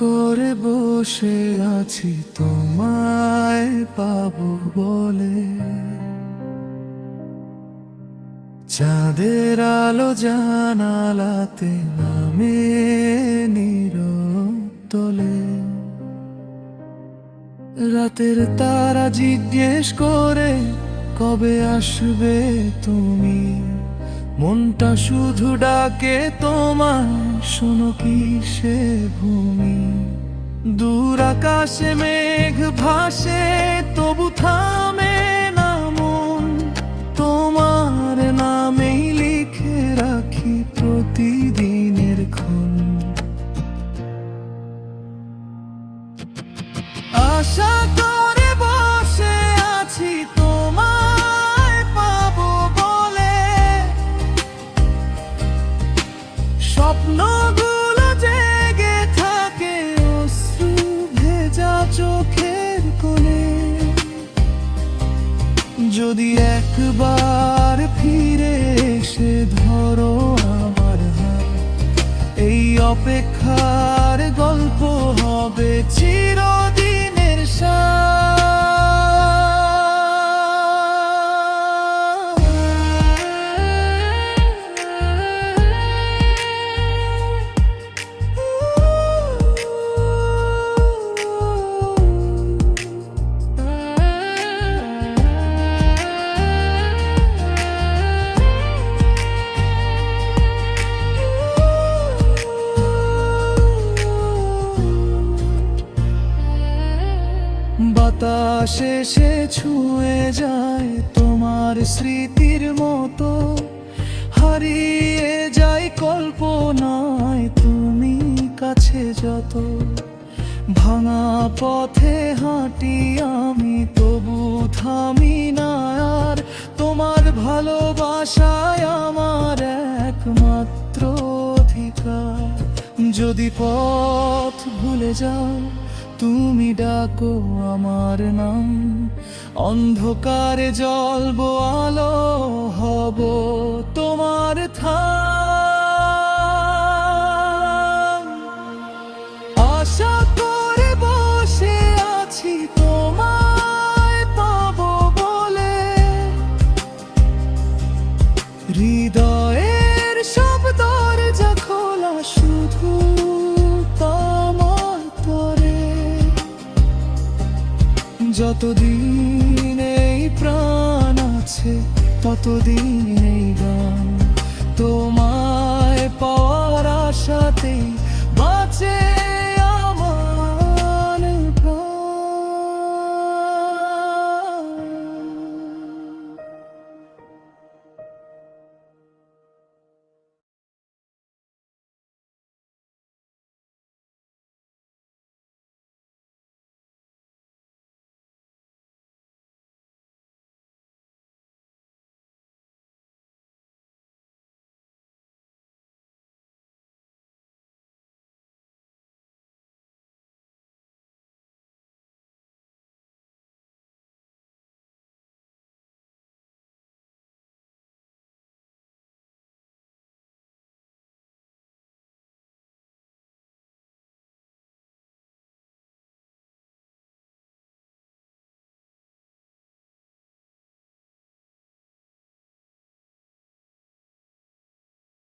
করে বসে আছি তোমায় পাবো বলে, চাঁদের আলো জানালাতে নামে নীরব তোলে। রাতের তারা জিজ্ঞেস করে কবে আসবে তুমি, মনটা শুধু ডাকে তোমায়, শোনো কি সে ভূমি। দূর আকাশে মেঘ ভাসে তবু থামে না মন, তোমার নামেই লিখে রাখি প্রতিদিনের ক্ষণ। আশা করে বসে আছি তোমায় পাবো বলে, স্বপ্নগুলো জেগে থাকে অশ্রু ভেজা চোখের কোণে। যদি একবার ফিরে এসে ধরো আমার হাত, এই অপেক্ষার গল্প হবে চিরদিনের সাথ। বাতাস এসে ছুঁয়ে যায় তোমার স্মৃতির মতো, হারিয়ে যায় কল্পনায় তুমি কাছে যত। ভাঙা পথে হাঁটি আমি তবু থামি না আর, তোমার ভালোবাসায় আমার একমাত্র অধিকার। যদি পথ ভুলে যাও তুমি ডাকো আমার নাম, অন্ধকারে জ্বলবো আলো হব তোমার থাম। আশা করে বসে আছি তোমায় পাবো বলে, হৃদয়ের সব দরজা খোলা শুধু তোমার তরে। যতদিন এই প্রাণ আছে ততদিন এই গান, তোমায় পাওয়ার আশাতেই বাঁচে।